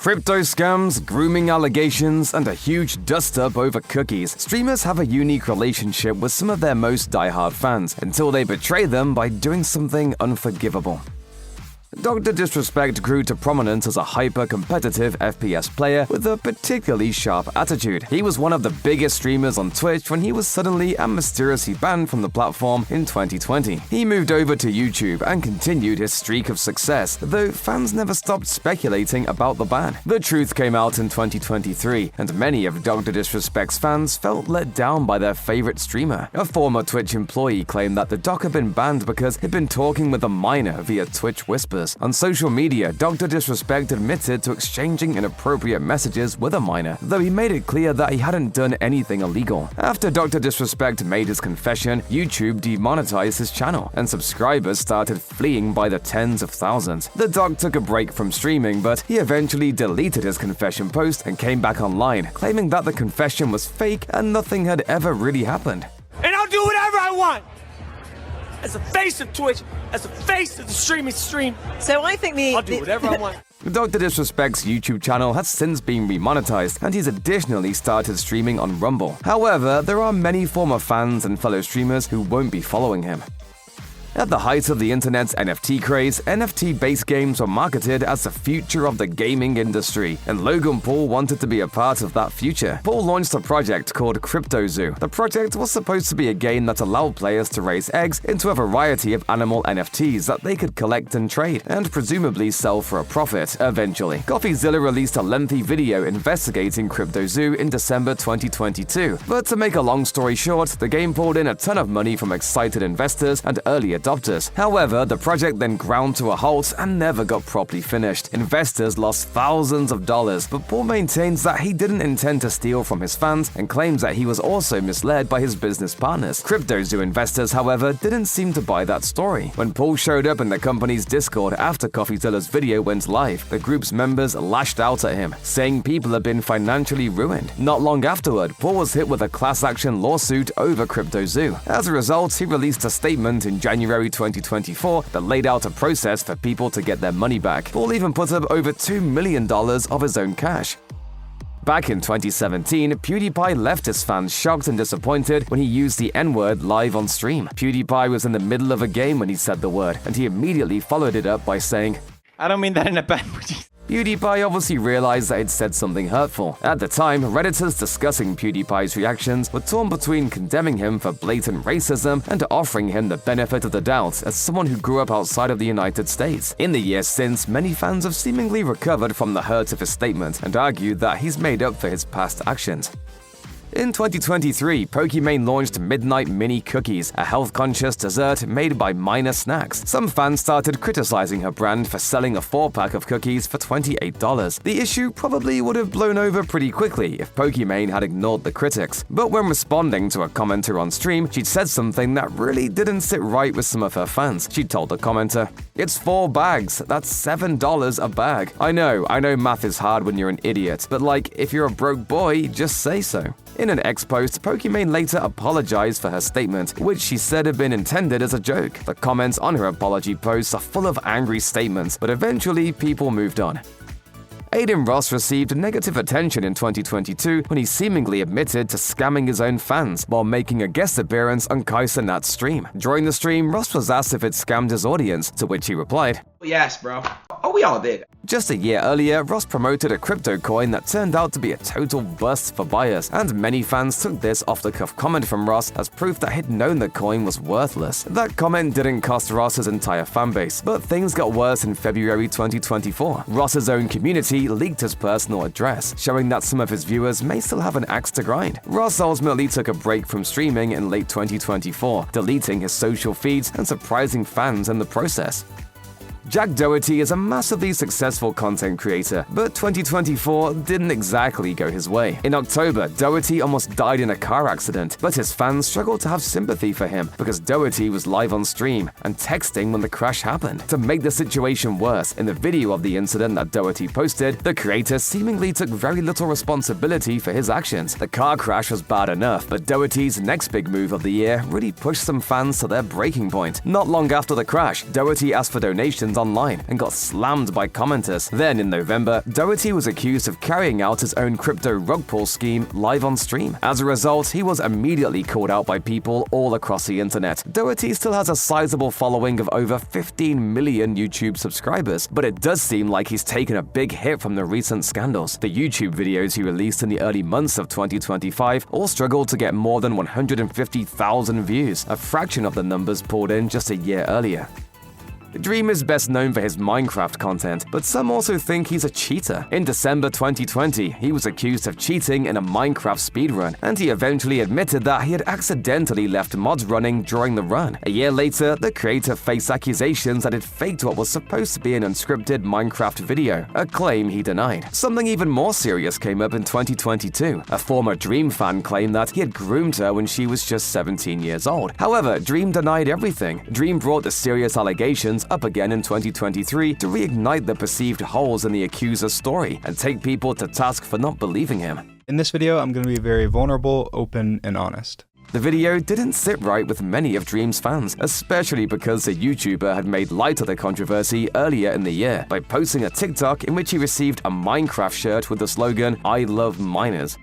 crypto scams, grooming allegations, and a huge dustup over cookies, streamers have a unique relationship with some of their most diehard fans until they betray them by doing something unforgivable. Dr. Disrespect grew to prominence as a hyper-competitive FPS player with a particularly sharp attitude. He was one of the biggest streamers on Twitch when he was suddenly and mysteriously banned from the platform in 2020. He moved over to YouTube and continued his streak of success, though fans never stopped speculating about the ban. The truth came out in 2023, and many of Dr. Disrespect's fans felt let down by their favorite streamer. A former Twitch employee claimed that the doc had been banned because he'd been talking with a minor via Twitch whispers. On social media, Dr. Disrespect admitted to exchanging inappropriate messages with a minor, though he made it clear that he hadn't done anything illegal. After Dr. Disrespect made his confession, YouTube demonetized his channel, and subscribers started fleeing by the tens of thousands. The doc took a break from streaming, but he eventually deleted his confession post and came back online, claiming that the confession was fake and nothing had ever really happened. And I'll do whatever I want! As the face of Twitch, as the face of the stream. So I think I'll do whatever I want. Dr. Disrespect's YouTube channel has since been remonetized, and he's additionally started streaming on Rumble. However, there are many former fans and fellow streamers who won't be following him. At the height of the internet's NFT craze, NFT-based games were marketed as the future of the gaming industry, and Logan Paul wanted to be a part of that future. Paul launched a project called CryptoZoo. The project was supposed to be a game that allowed players to raise eggs into a variety of animal NFTs that they could collect and trade, and presumably sell for a profit eventually. CoffeeZilla released a lengthy video investigating CryptoZoo in December 2022, but to make a long story short, the game pulled in a ton of money from excited investors and early adopters. However, the project then ground to a halt and never got properly finished. Investors lost thousands of dollars, but Paul maintains that he didn't intend to steal from his fans and claims that he was also misled by his business partners. CryptoZoo investors, however, didn't seem to buy that story. When Paul showed up in the company's Discord after CoffeeZilla's video went live, the group's members lashed out at him, saying people had been financially ruined. Not long afterward, Paul was hit with a class action lawsuit over CryptoZoo. As a result, he released a statement in January 2024 that laid out a process for people to get their money back. Paul even put up over $2 million of his own cash. Back in 2017, PewDiePie left his fans shocked and disappointed when he used the N-word live on stream. PewDiePie was in the middle of a game when he said the word, and he immediately followed it up by saying, I don't mean that in a bad way. PewDiePie obviously realized that he'd said something hurtful. At the time, Redditors discussing PewDiePie's reactions were torn between condemning him for blatant racism and offering him the benefit of the doubt as someone who grew up outside of the United States. In the years since, many fans have seemingly recovered from the hurt of his statement and argued that he's made up for his past actions. In 2023, Pokimane launched Midnight Mini Cookies, a health-conscious dessert made by Minor Snacks. Some fans started criticizing her brand for selling a 4-pack of cookies for $28. The issue probably would have blown over pretty quickly if Pokimane had ignored the critics. But when responding to a commenter on stream, she'd said something that really didn't sit right with some of her fans. She told the commenter, "It's 4 bags, that's $7 a bag. I know math is hard when you're an idiot, but like, if you're a broke boy, just say so." In an X-post, Pokimane later apologized for her statement, which she said had been intended as a joke. The comments on her apology posts are full of angry statements, but eventually people moved on. Adin Ross received negative attention in 2022 when he seemingly admitted to scamming his own fans while making a guest appearance on Kaisa Nat's stream. During the stream, Ross was asked if it scammed his audience, to which he replied, "Yes, bro. Oh, we all did." Just a year earlier, Ross promoted a crypto coin that turned out to be a total bust for buyers, and many fans took this off-the-cuff comment from Ross as proof that he'd known the coin was worthless. That comment didn't cost Ross his entire fanbase, but things got worse in February 2024. Ross's own community leaked his personal address, showing that some of his viewers may still have an axe to grind. Ross ultimately took a break from streaming in late 2024, deleting his social feeds and surprising fans in the process. Jack Doherty is a massively successful content creator, but 2024 didn't exactly go his way. In October, Doherty almost died in a car accident, but his fans struggled to have sympathy for him because Doherty was live on stream and texting when the crash happened. To make the situation worse, in the video of the incident that Doherty posted, the creator seemingly took very little responsibility for his actions. The car crash was bad enough, but Doherty's next big move of the year really pushed some fans to their breaking point. Not long after the crash, Doherty asked for donations online and got slammed by commenters. Then in November, Doherty was accused of carrying out his own crypto rug pull scheme live on stream. As a result, he was immediately called out by people all across the internet. Doherty still has a sizable following of over 15 million YouTube subscribers, but it does seem like he's taken a big hit from the recent scandals. The YouTube videos he released in the early months of 2025 all struggled to get more than 150,000 views, a fraction of the numbers pulled in just a year earlier. Dream is best known for his Minecraft content, but some also think he's a cheater. In December 2020, he was accused of cheating in a Minecraft speedrun, and he eventually admitted that he had accidentally left mods running during the run. A year later, the creator faced accusations that he'd faked what was supposed to be an unscripted Minecraft video, a claim he denied. Something even more serious came up in 2022. A former Dream fan claimed that he had groomed her when she was just 17 years old. However, Dream denied everything. Dream brought the serious allegations up again in 2023 to reignite the perceived holes in the accuser's story and take people to task for not believing him. In this video, I'm going to be very vulnerable, open, and honest. The video didn't sit right with many of Dream's fans, especially because the YouTuber had made light of the controversy earlier in the year by posting a TikTok in which he received a Minecraft shirt with the slogan, "I love miners."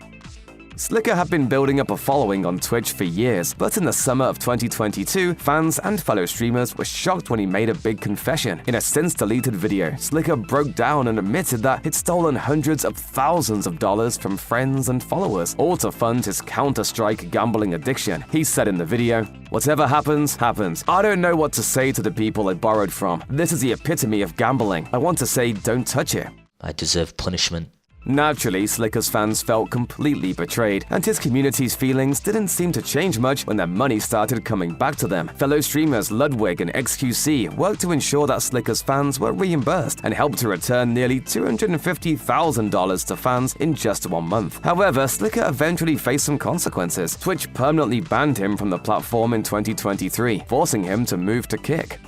Sliker had been building up a following on Twitch for years, but in the summer of 2022, fans and fellow streamers were shocked when he made a big confession. In a since-deleted video, Sliker broke down and admitted that he'd stolen hundreds of thousands of dollars from friends and followers, all to fund his Counter-Strike gambling addiction. He said in the video, "Whatever happens, happens. I don't know what to say to the people I borrowed from. This is the epitome of gambling. I want to say don't touch it. I deserve punishment." Naturally, Sliker's fans felt completely betrayed, and his community's feelings didn't seem to change much when their money started coming back to them. Fellow streamers Ludwig and XQC worked to ensure that Sliker's fans were reimbursed and helped to return nearly $250,000 to fans in just 1 month. However, Sliker eventually faced some consequences. Twitch permanently banned him from the platform in 2023, forcing him to move to Kick.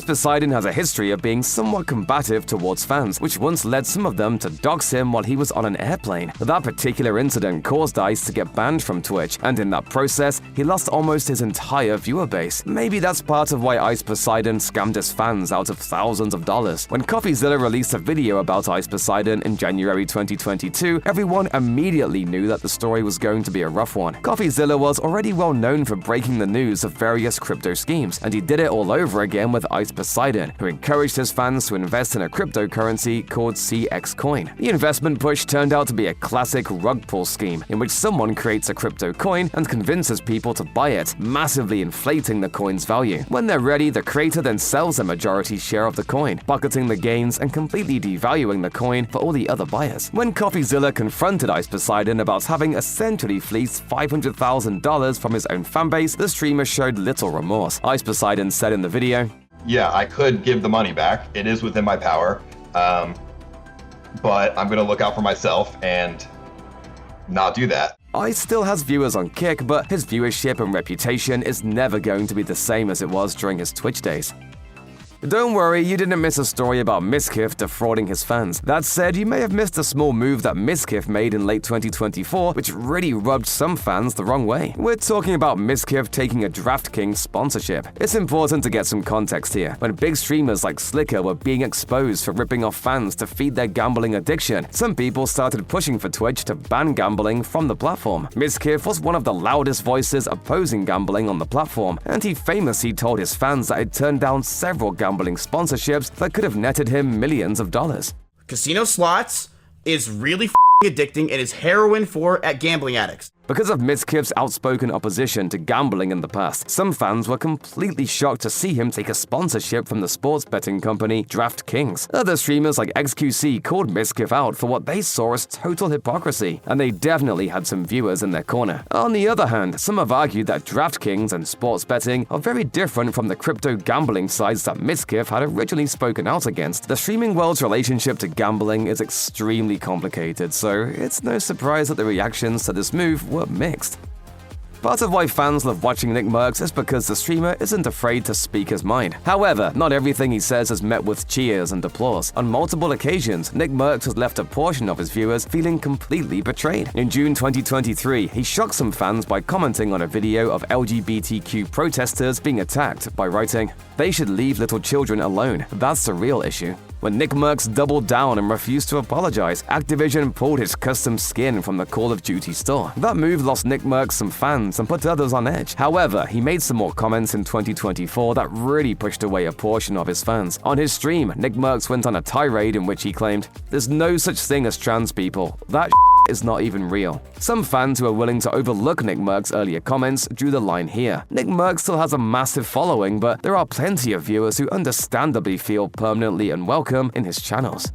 Poseidon has a history of being somewhat combative towards fans, which once led some of them to dox him while he was on an airplane. That particular incident caused Ice to get banned from Twitch, and in that process, he lost almost his entire viewer base. Maybe that's part of why Poseidon scammed his fans out of thousands of dollars. When CoffeeZilla released a video about Poseidon in January 2022, everyone immediately knew that the story was going to be a rough one. CoffeeZilla was already well known for breaking the news of various crypto schemes, and he did it all over again with Poseidon, who encouraged his fans to invest in a cryptocurrency called CX Coin. The investment push turned out to be a classic rug pull scheme, in which someone creates a crypto coin and convinces people to buy it, massively inflating the coin's value. When they're ready, the creator then sells a majority share of the coin, pocketing the gains and completely devaluing the coin for all the other buyers. When CoffeeZilla confronted Poseidon about having essentially fleeced $500,000 from his own fanbase, the streamer showed little remorse. Poseidon said in the video, "Yeah, I could give the money back. It is within my power. But I'm going to look out for myself and not do that." Ice still has viewers on Kick, but his viewership and reputation is never going to be the same as it was during his Twitch days. Don't worry, you didn't miss a story about Mizkif defrauding his fans. That said, you may have missed a small move that Mizkif made in late 2024, which really rubbed some fans the wrong way. We're talking about Mizkif taking a DraftKings sponsorship. It's important to get some context here. When big streamers like Sliker were being exposed for ripping off fans to feed their gambling addiction, some people started pushing for Twitch to ban gambling from the platform. Mizkif was one of the loudest voices opposing gambling on the platform, and he famously told his fans that he'd turned down several gambling sponsorships that could have netted him millions of dollars. Casino slots is really addicting and is heroin for gambling addicts. Because of Mizkif's outspoken opposition to gambling in the past, some fans were completely shocked to see him take a sponsorship from the sports betting company DraftKings. Other streamers like XQC called Mizkif out for what they saw as total hypocrisy, and they definitely had some viewers in their corner. On the other hand, some have argued that DraftKings and sports betting are very different from the crypto gambling sites that Mizkif had originally spoken out against. The streaming world's relationship to gambling is extremely complicated, so it's no surprise that the reactions to this move were mixed. Part of why fans love watching NickMercs is because the streamer isn't afraid to speak his mind. However, not everything he says is met with cheers and applause. On multiple occasions, NickMercs has left a portion of his viewers feeling completely betrayed. In June 2023, he shocked some fans by commenting on a video of LGBTQ protesters being attacked by writing, "They should leave little children alone. That's the real issue." When NickMercs doubled down and refused to apologize, Activision pulled his custom skin from the Call of Duty store. That move lost NickMercs some fans and put others on edge. However, he made some more comments in 2024 that really pushed away a portion of his fans. On his stream, NickMercs went on a tirade in which he claimed, "There's no such thing as trans people. That is not even real." Some fans who are willing to overlook NickMercs' earlier comments drew the line here. NickMercs still has a massive following, but there are plenty of viewers who understandably feel permanently unwelcome in his channels.